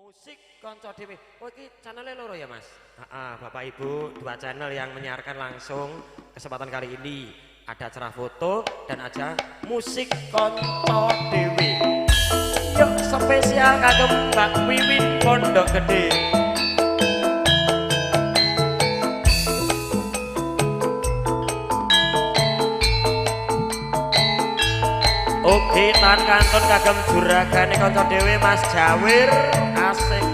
Musik konco dhewe. Oh iki channelnya loro ya Mas? Bapak Ibu, dua channel yang menyiarkan langsung kesempatan kali ini. Ada acara foto dan acara musik konco dhewe. Yuk spesial kagem Mbak Wiwin Pondok Gede. Oke, tan kantun kagem juragane konco dhewe Mas Jawir asik.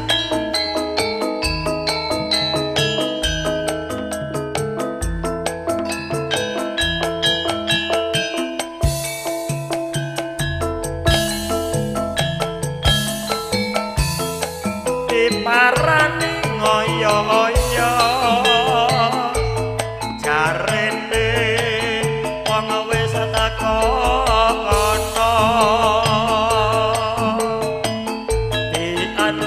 Diparani ngoyo-oyo jarene wong wis teko kono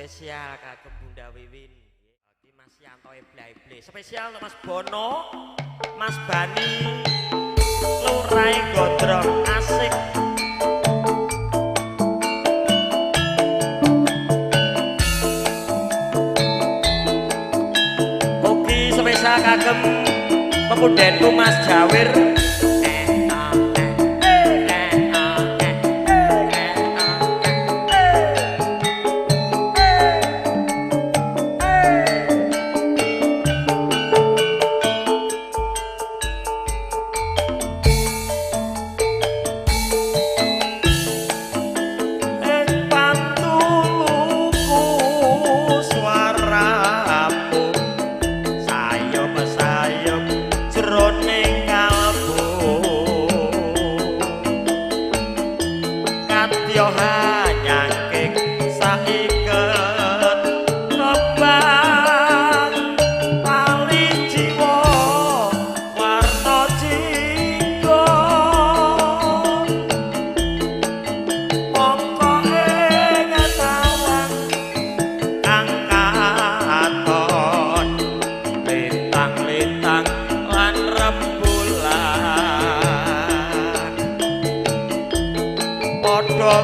spesial kagem Bunda Wiwin. Iki Mas Yanto Eble. Spesial untuk Mas Bono, Mas Bani, Lurai Gondrong asik. Ugi spesial kagem pemudenku Mas Jawir.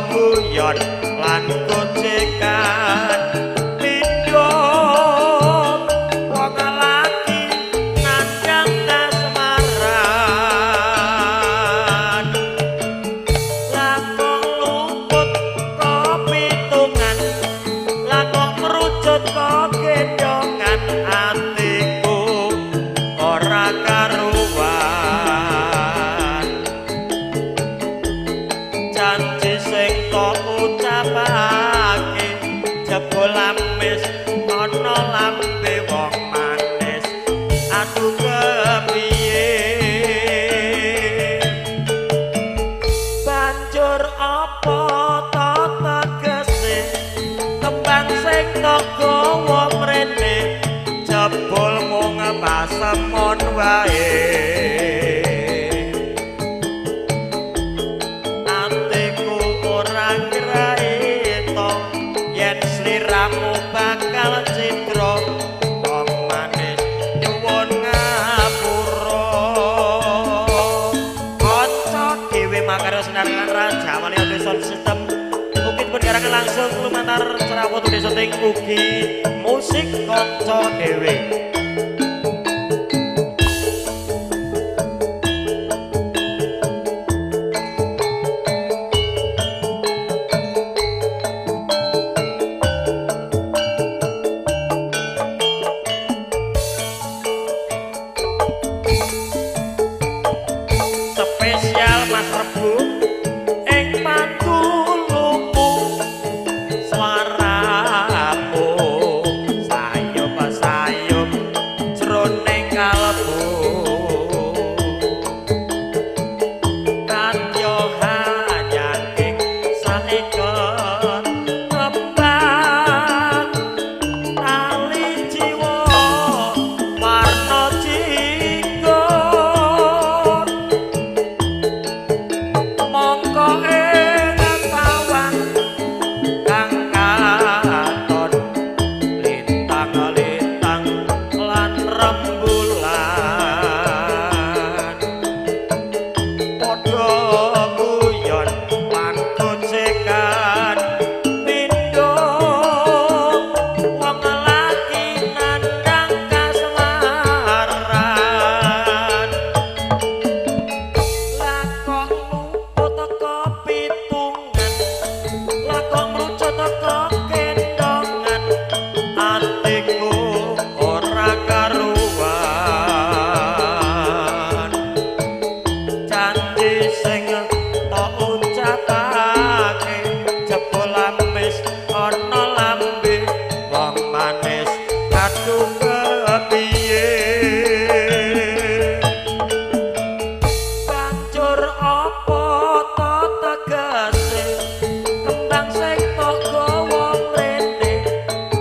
Guyon lan gojekan pindho wong lagi nandang kasmaran lakon luput kopitungan lakon merucut kogendongan atiku ora karuan janji sing tok ucapake jebul lamis ana lambe wong manis aduh kepiye banjur apa ta tegese kembang sing tok gawa mrene jebul mung pasemon wae kamu bakal citro wong manis nyuwun ngapura kanca dhewe makarya sinarengan rajamane sound system ugi pengarangan langsung lumantar cerawat desa ting ugi musik kanca dhewe.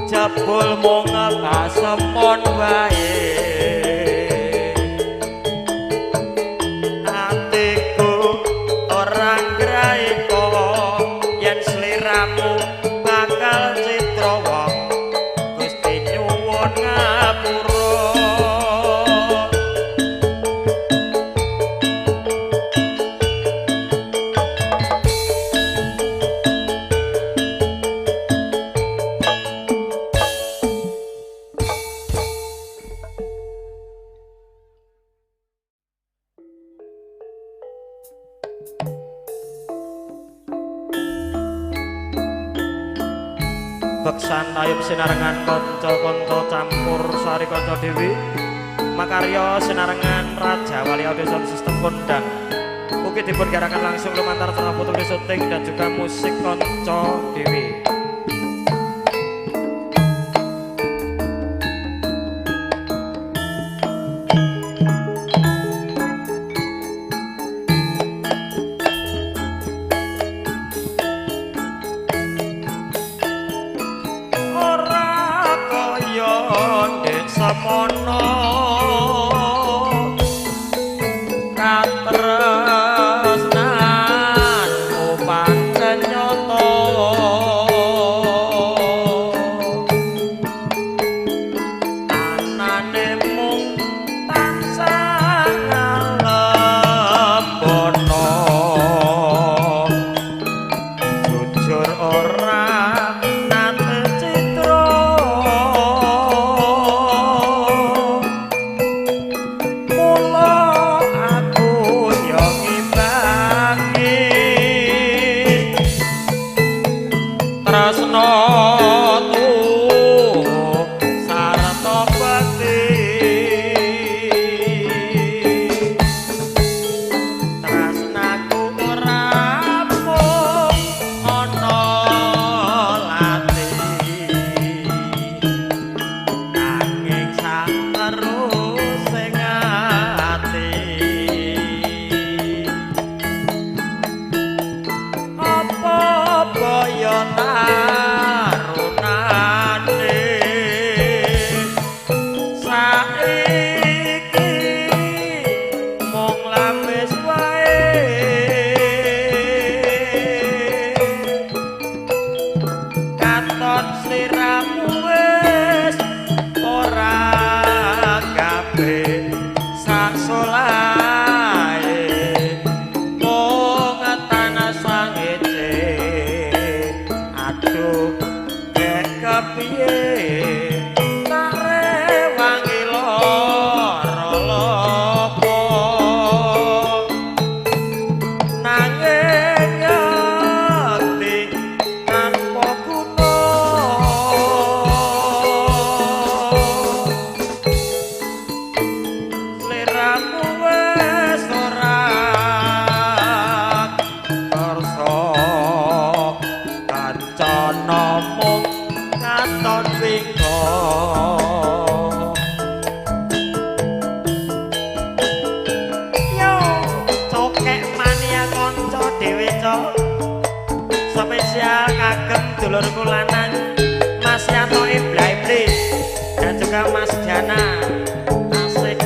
Jebul mung pasemon wae atiku ora ngraiko yen sliramu bakal citra wong Santayub sinarengan kanca-kanca campur sari kanca dewi makarya sinarengan Raja Wali Audio Sound System kondang ugi dipun garakan langsung lumantar cara foto syuting dan juga musik kanca dewi. Semono katresnan pancen nyata anane mung tansah ngalebono jujur ora tresno tu sarta bakti tresnaku ora mung ana lati nanging sak terus sing ati apa boyo namung katon wingko yo cokek mania kanca dhewe cok spesial kagem dulurku lanang Mas Yanto Iblis dan juga Mas Jana asik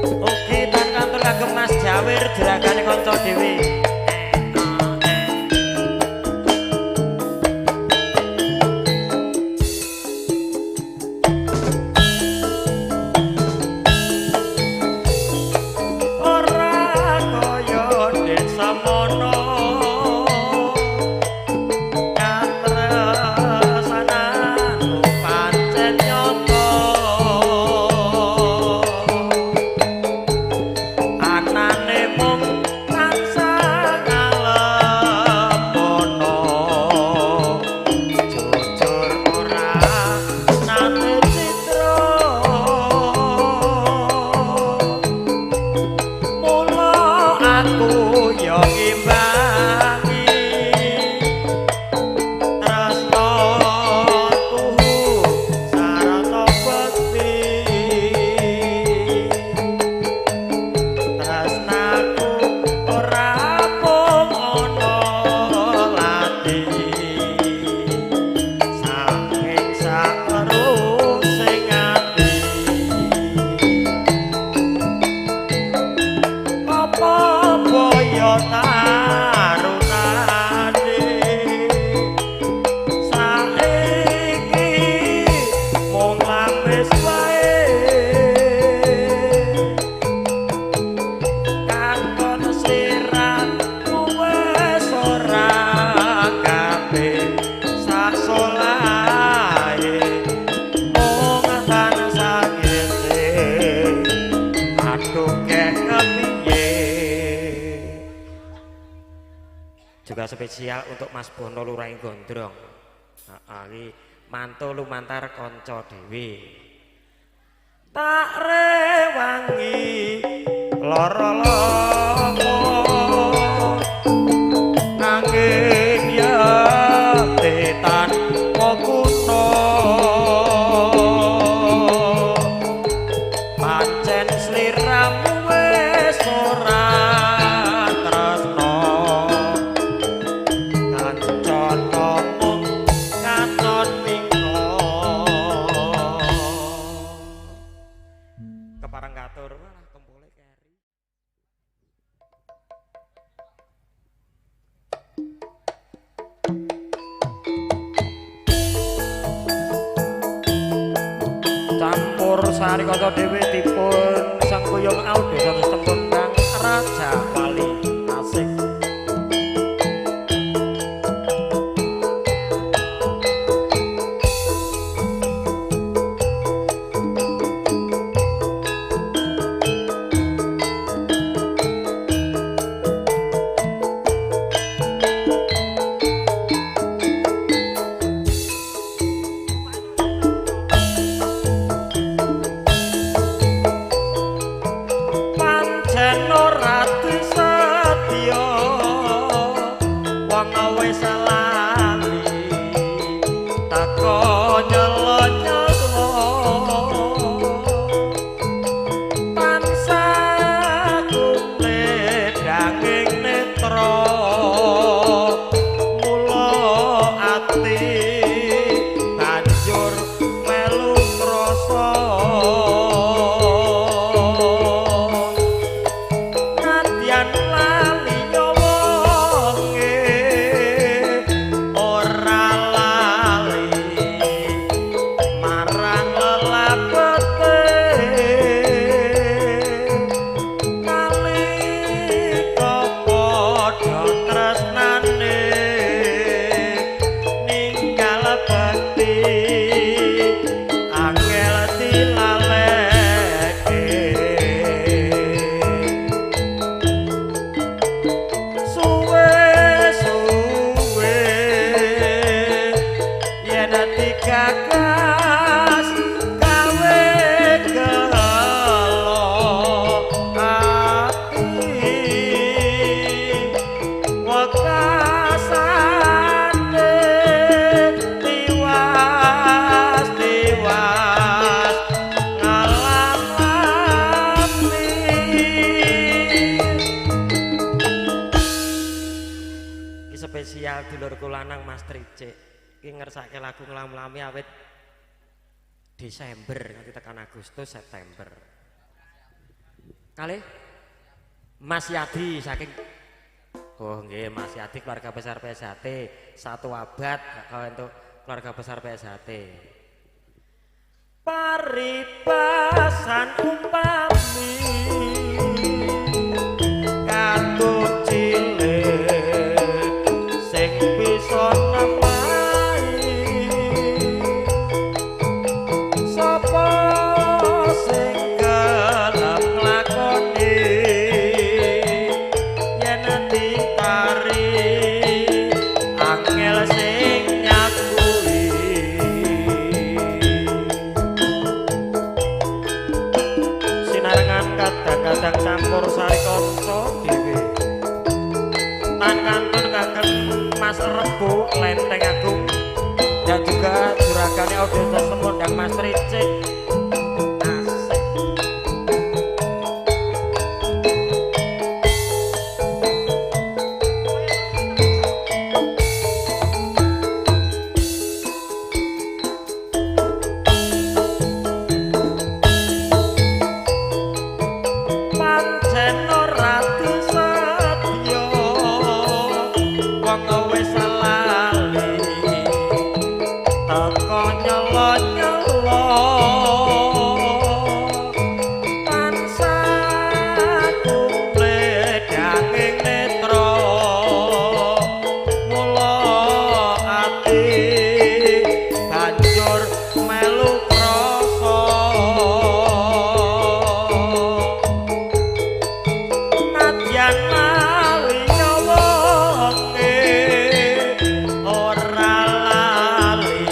ugi tan kantor kagem Mas Jawir juragane kanca dhewe. Juga spesial untuk Mas Bono Luraing Gondrong. Ini mantu lumantar kanca dhewe. Tak rewangi lara lomo nanging ya tetan kutha pancen sliramu wis ora tresno kancana mung katon mingko kepareng katur malah kempule keri. Campur sari kanca dhewe dipun sangkuyung audio satus tembang Raja Wali asik. Pancen ora disetya wong wis lali tako nyelo-nyelo tansah kulit daging netra mula ati banjur melu krasa nadyan lali nyowonge ora lali marang lelapete nalika padha tresnane ninggal bekti angel dilaleke suwe-suwe yen digagas gawe gelo ati wekasane tiwas-tiwas ngalam-lami. Iki spesial dulurku lanang Mas Tricik. Iki ngersake lagu nglam-lami awit Desember nganti tekan Agustus September. Kalih Mas Yadi saking oh nggih Mas Yadi keluarga besar PSHT satu abad untuk keluarga besar PSHT. Paribasan umpami katut cilik sing bisa nemahi sapa sing gelem nglakoni yen ditari angel sing nyakui sinarengan kadang-kadang campur sari kanca dhewe tan kantun kagem Mas Rebo Lenteng Agung dan juga juragane audio semundang Mas Tricik asik. Pancen ora disetya wong wis lali teko nyelo-nyelo tansah kulit daging netra mula ati banjur melu krasa nadyan lali nyowonge ora lali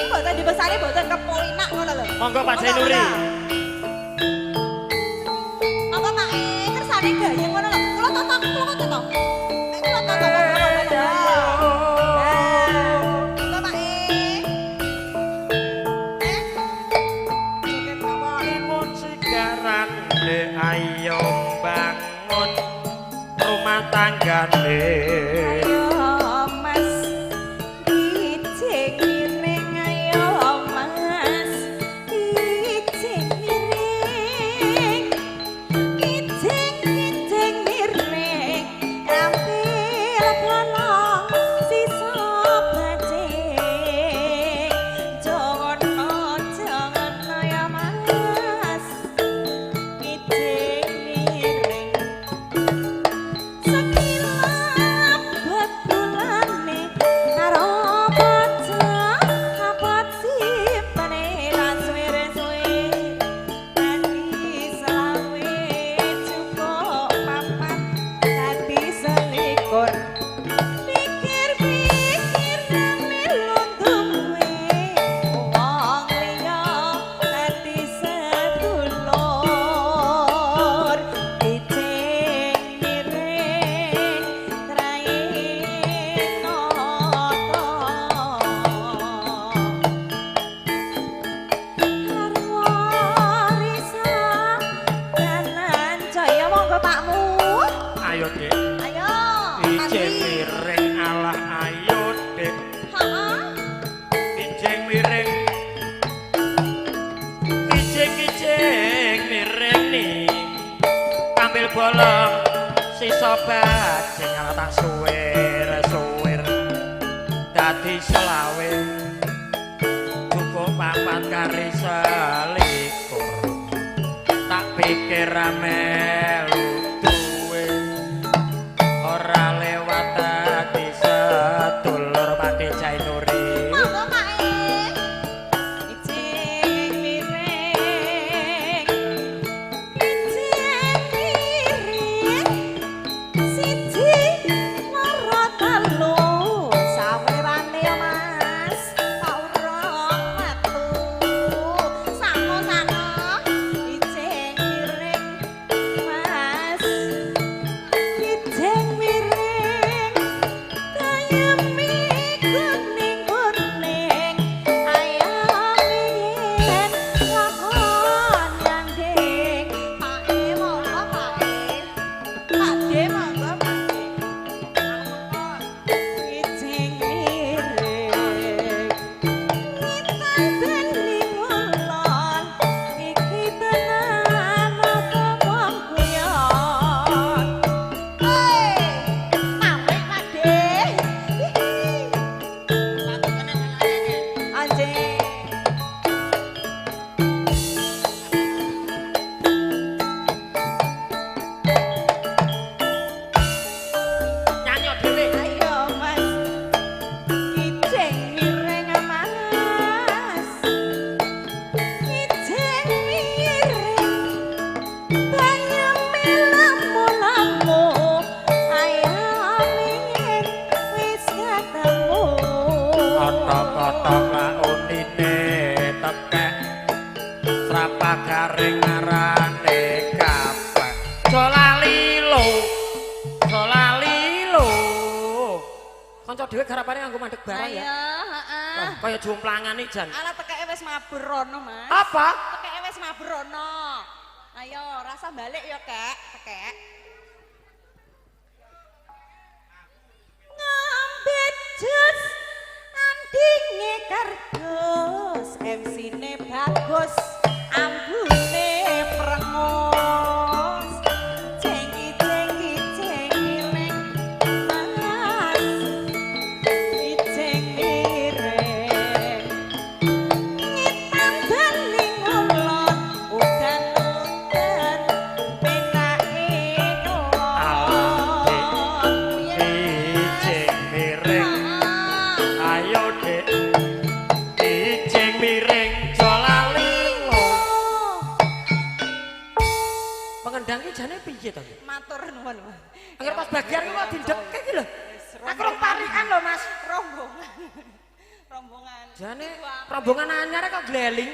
mboten dibesari mboten kepulinak ngono lho. Monggo Pak Zainuri. Apa Pak kersane gayeng ngono lho. Kula totok, kula totok. Kula totok. Kula Pak Sekarang ayo bangun rumah tanggane. Ayo Mas, ijing miring ayo Mas, ijing miring, ijing miring, ambil bolong sisa bajing, jangan ya Mas, ijing miring. Sekilap betulane karo bocah abot sipane lan suwe-suwe dadi selawe cukup papat dadi selikur pikir-pikir nang melu duwe wong liya dadi sedulur ijing miring traing noto harwarisa danan jaya monggo Pakmu Ayo Dik. ayo Ijing miring alah ayo Dik. heeh Ijing miring. Ijing miring nih. Ambil bolong sisa bajing ala tak suwir dadi selawe cukup papat kari selikur tak pikir melu duwe ora lewat dadi sedulur Pati Zainuri. monggo Pak ijing miring siji loro telu sawirane ya Mas tak urung metu sano-sano ijing miring Mas ijing miring kayemi kuning-kuning ayam yen lakon nyanding Pak monggo Pak Pakde monggo Pakde ijing miring ngitan bening ulon iki tenan apa wong guyon Mawik Pakde Anjing Nyanyi dhewe. ayo Mas ijing miring Mas ijing miring bayame lamu-lamu ayam yen wis ketemu Kotok-kotok launine tekek Srapa garing ngarane kapek Solalilo Kanca dhewe garapane nganggo mandeg barang ya. ayo heeh Wah, kaya jomplangan iki jan. ala tekeke wis mabur rono Mas Apa? tekeke wis mabur rono ayo rasa balik ya Kek tekek ngambet jus andinge kardus MC-ne bagus ambune prengus jengki-jengki jengileng Mas ijing miring ngitan bening ulon udan-udan penake kelon Ijing miring. Ayo Dik. Ijing miring solalilo. Pengendang iki jane piye to? matur nuwun Angger pas bagian kok dindekke iki lho. Aku rong parikan lho Mas. rombongan Rombongan. Jane rombongan anyar kok gleling.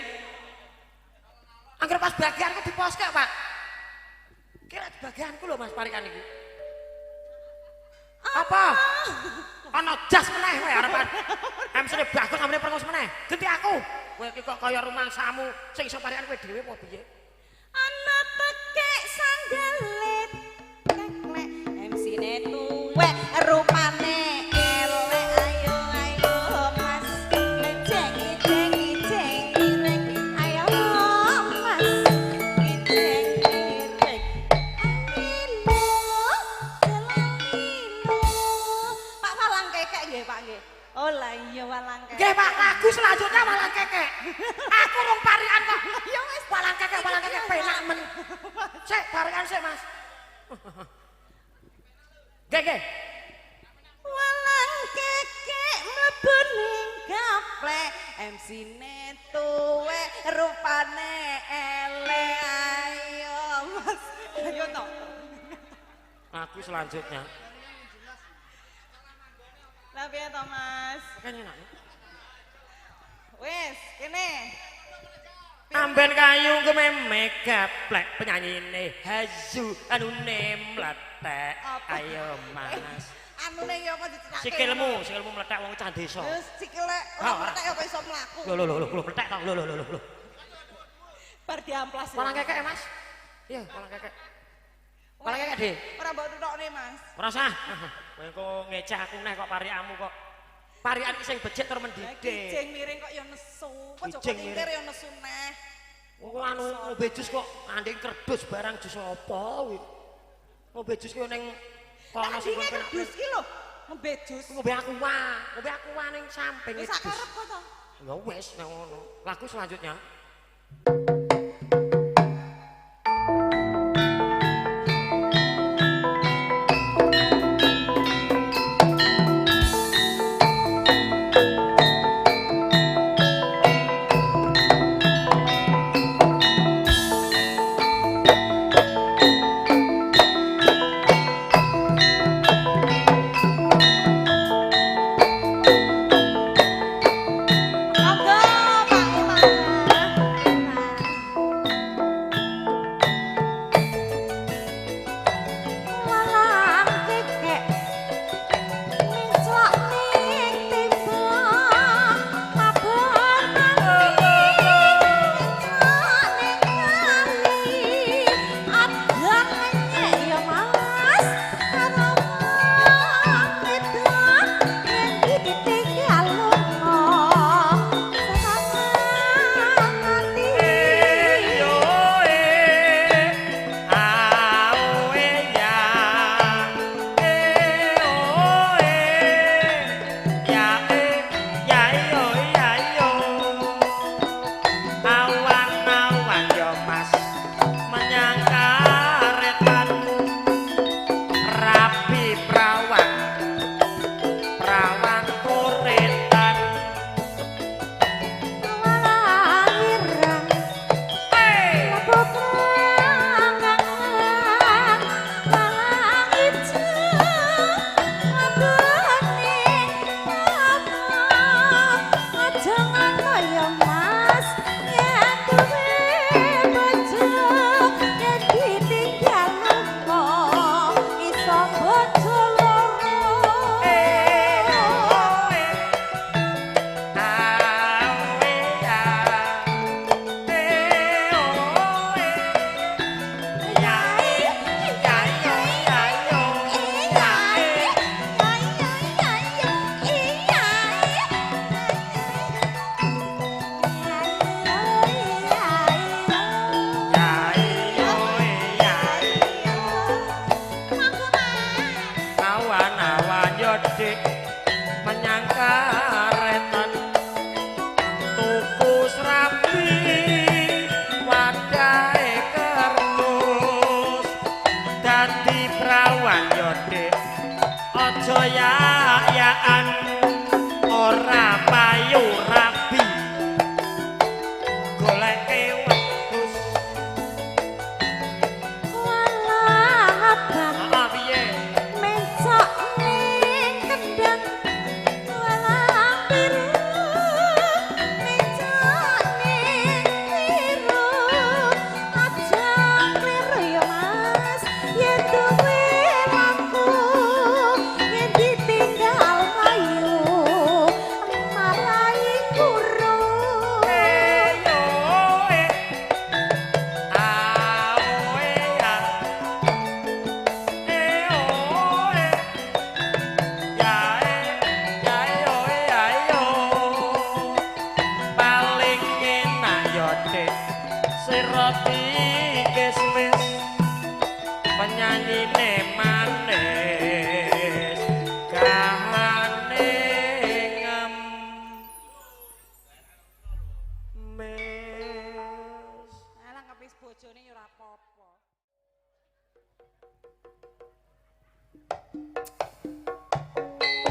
Angger pas bagianku diposke, Pak. Kira bagianku lho Mas Parikan iki. Apa? Ana jas meneh kowe arepan. MC-ne bagus amene prengus meneh. Ganti aku. Kowe iki kok kaya rumangsamu sing iso parikan kowe dhewe apa piye? Ana tekek sandalet. Keklek MC-ne tuwek rupane elek ayo ayo Mas. Jengi jengi jengi rek ayo Mas. Jengi rek. Alilo, selangilo. Pak Walang kekek nggih Pak nggih. Oh lah iya Walang kekek. Nggih Pak, lagu selanjutnya Walang Kekek. Aku rung parikan kok. Ya wis Walang Kekek penak men. Sik parikan sik Mas. Nggih. Walang kekek mlebu ning gaplek MC-ne tuwek rupane elek ayo Mas ayo to Lagu selanjutnya. lah piye to Mas Kan enak. wis kene Amben kayu kememe gaplek penyanyine Hazu anune mletek. Apa? Ayo Mas. anune ya apa dicekake Sikilmu meletak wong cah desa. wis sikile ora ngerti apa iso mlaku Lho meletak to. Lho. bar diamplas ya. Walang Kekek Mas. Iya, Walang Kekek. Walang Kekek, Dik. ora mbok tutokne Mas Ora usah. Kowe kok ngeceh aku neh kok parikamu kok. Parikan iki sing becik tur kijing mendidih. miring kok ya nesu kok Joko Kijing Tingkir miring. ya nesu neh Kok anu ngombe jus kok anding kerdus barang jus apa kuwi. Ngombe jus ki ning kono sing Dine penak. kedus ki lho, ngombe jus. Ngombe aqua ning samping Wis jus. sakarep kok to. Ya wis nek ngono. Lagu selanjutnya. Monggo Pak ya-yaan ora payu rabi goleke wedhus walah abang piye mencok ning kendang walah biru adik siroti kismis penyanyi manis kahane ngemis Alah kepis bojone ya ora apa-apa.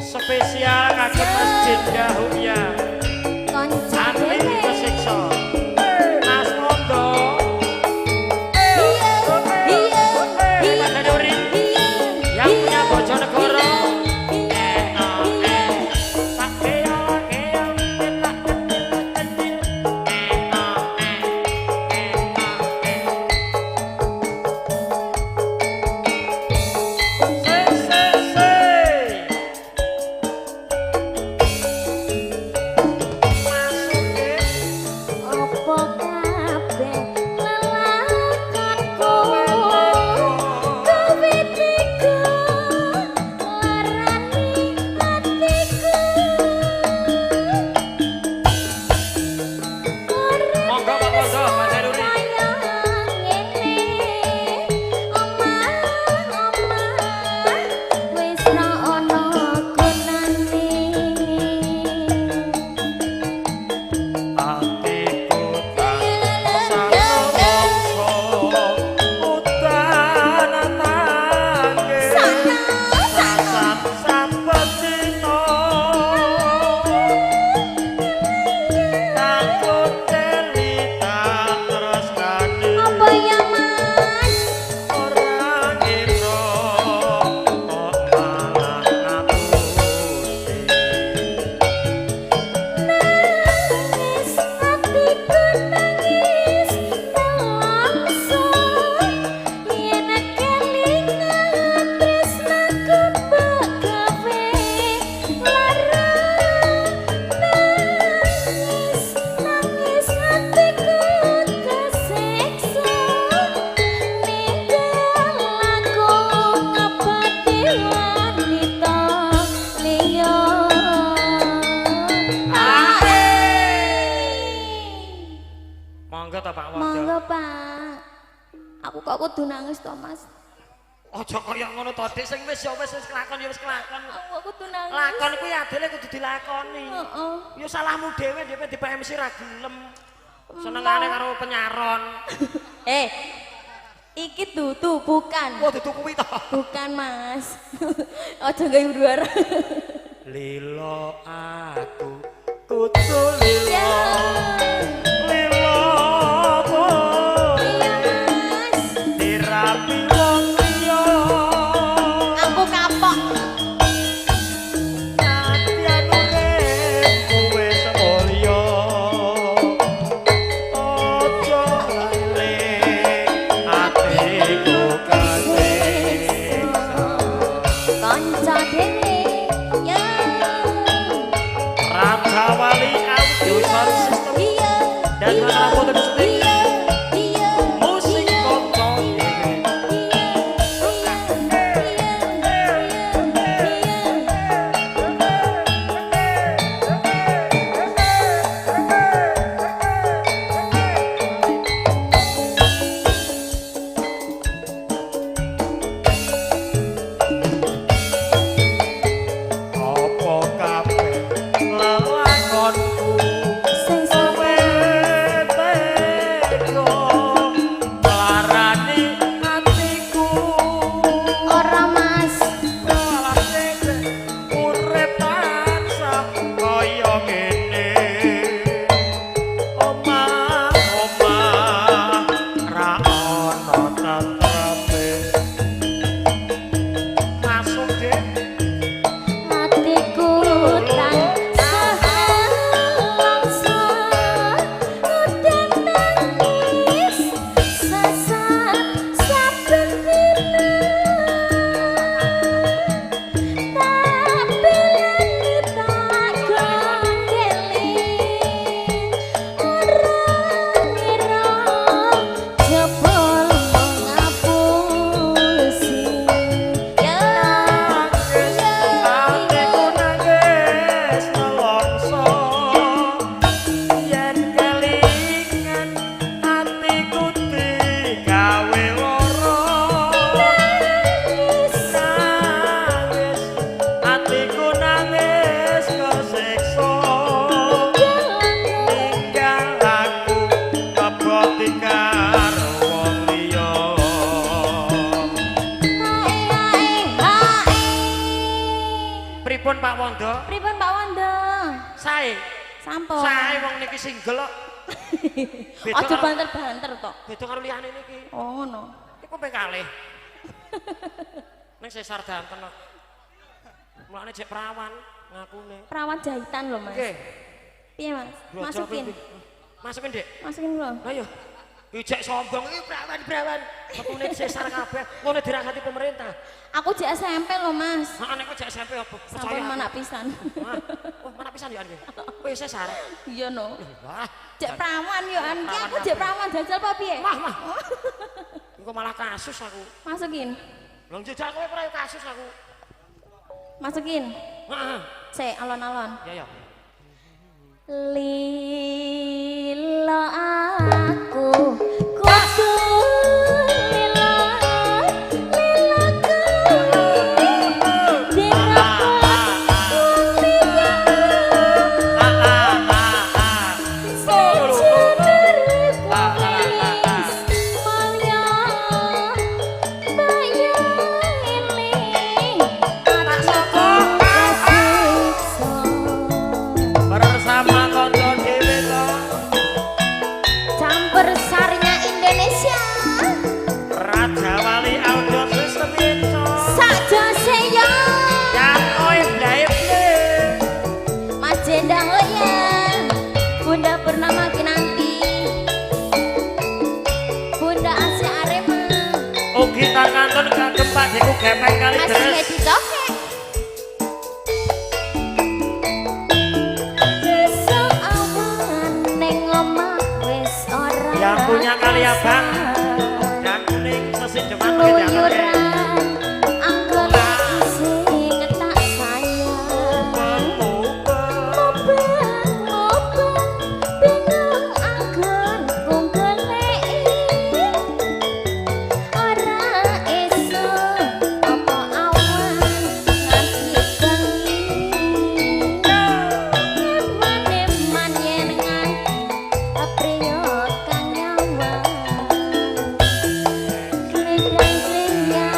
spesial kagem Masjid Dahumya Andi kesiksa Mas Mondo Mas Nuri yang punya Bojonegoro kudu nangis to, Mas. Aja kaya ngono to, Dik. Sing wis ya wis kelakon ya wis kelakon. Aku kudu nangis. Lakon kuwi adile kudu dilakoni. Heeh. Ya salahmu dhewe dhewe di MC ra gelem. Senengane karo penyaron. Iki tutu bukan. Oh, dudu kuwi to. Bukan, Mas. Aja gawe huru-hara. Lilo aku kudu lilo. Lilo apa? Iya, Mas. Dirapi wong liya. Aku kapok. Nadyan uripku wis mulya. Aja lali atiku kasiksa. Kanca dhewe ya. Raja Wali Audio Sound System. Iya. Rampung. Sae wong niki single kok. Aja banter-banter tok. Beda karo liyane niki. Oh ngono. Iku ping kalih. Ning sesar danten kok. Mulane jek perawan ngakune. Perawan jahitan lho, Mas. Nggih. Piye, Mas? Masukin. Masukin, Dik. Masukin lho. Lah yo. Ijek sombong iki perawan-perawan. Metune sesar kabeh. Ngono dirangkati pemerintah. Aku jek SMP lho, Mas. Heeh nek kok jek SMP apa? Sampun manak pisan. Oh, mana pisan yo an. Kowe sesar. Iya no. Wah, Jek perawan yo an. Ki aku jek perawan jajal apa piye? mah. Engko malah kasus aku. Masukin. Lho jejak kowe ora kasus aku. Masukin. Heeh. Sik alon-alon. Ya. Lila aku kudu lila lila ku Bersama konco dhewe to. campur sarinya Indonesia Raja Wali Audio System itu. saja saya Yang kowe blae-ble. Mas Jendang oh ya Bunda Purnama Kinanti Bunda Asia Arema Ugi takantun kagem Pak Deku gepeng kali Mas deres. Yedi Tokek Besok awan neng omah wis ora Yang punya kali abang dan kuning sesin depan pakai diatur. keluyuran anggone isi ngetak saya Ngobeng bingung anggun kung goleki ora iso apa awan nganti bengi eman-eman yen nganti apriyo kang nyawa kling-kling ya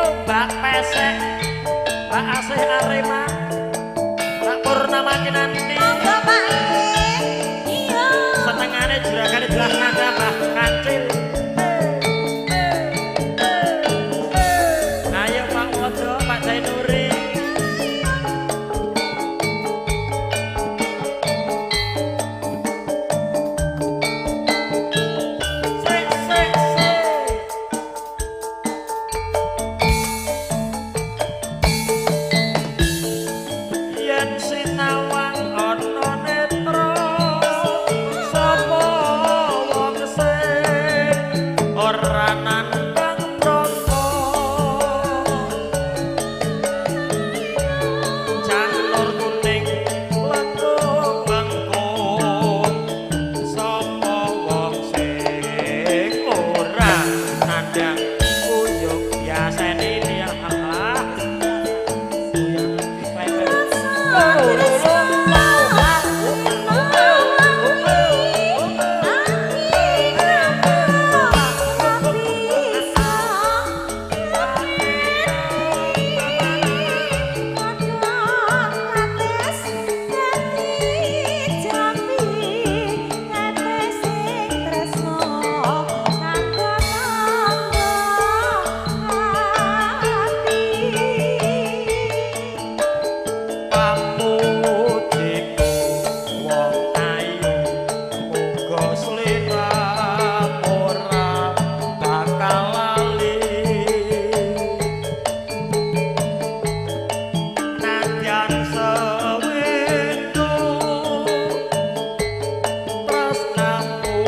Mbak Pesek, Mbak Asih Arema, Mbak Purnama Kinanti. Monggo Pak iya Senengane juragane jelas nada Mbah Kancil. Ayo Pak Wodo, Pak Zainuri. Sik, sik, sik. Yen sinawang ana netra sapa wong sing ora nandang prasa janur kuning lengkung lengkung sapa wong sing ora nandang uyung biasane dia pamujiku wong ayu uga sliramu ora bakal lali nadyan sewindu tresnamu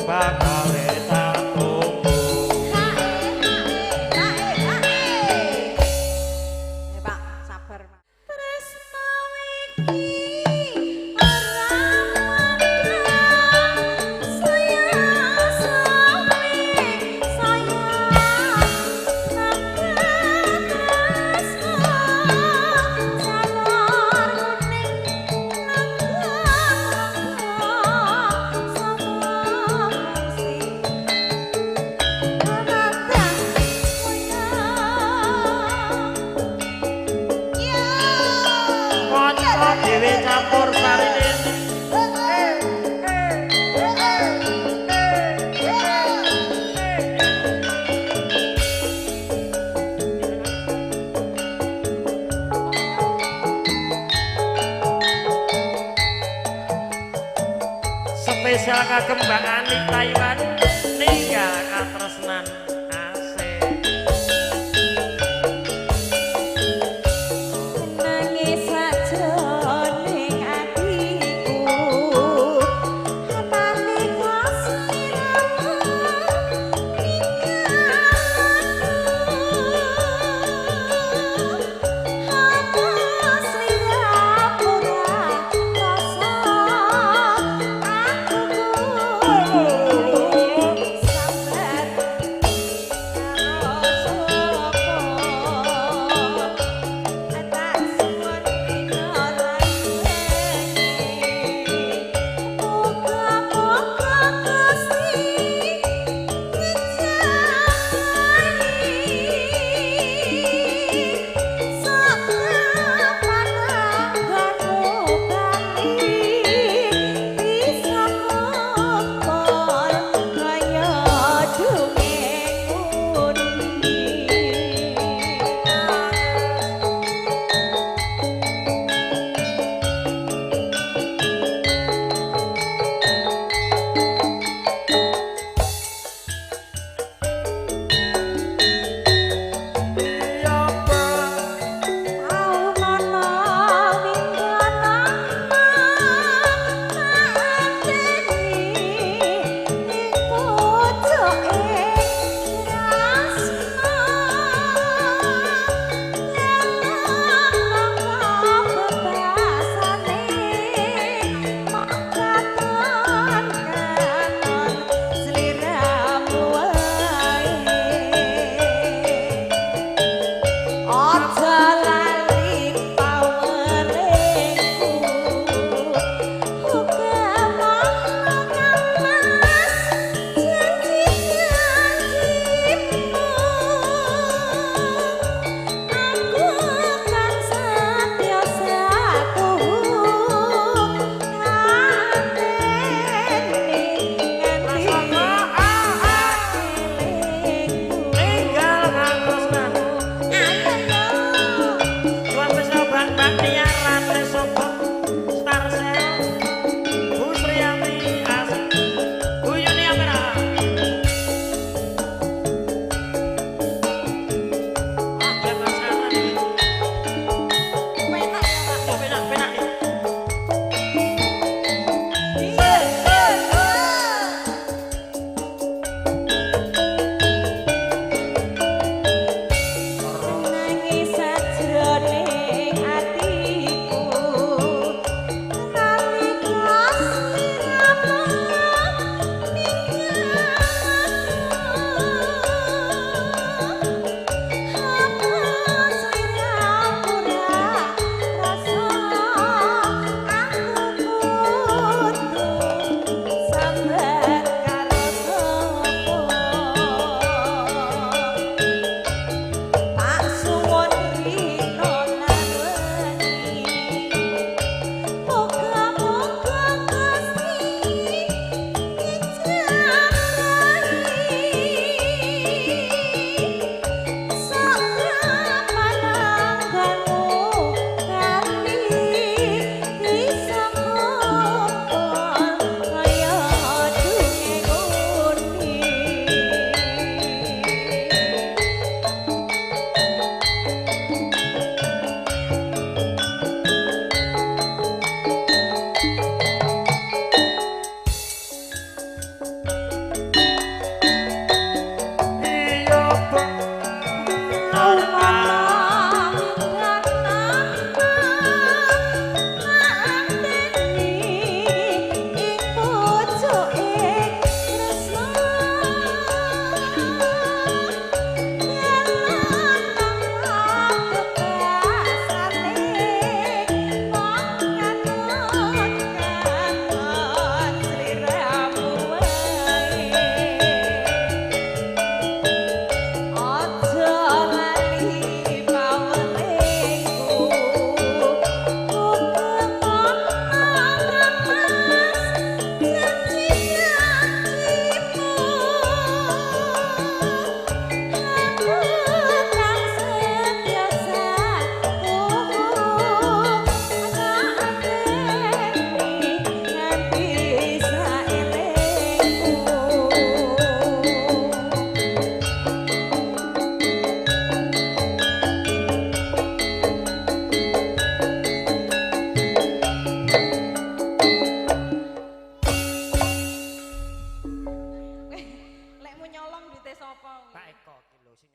bakal tak tunggu. Pak sabar Pak tresno iki ora mandang saya sampe saya sampe tresno jalur kuning nanggung sama sing Kanca dhewe campur sarine. Spesial kagem Mbak Ani Taiwan ninggal katresnan asih. Nangis sajroning atiku hapane kasliramu ninggalku hapa sliramu ora rasa aku sapa? Pak Eko ki lho sing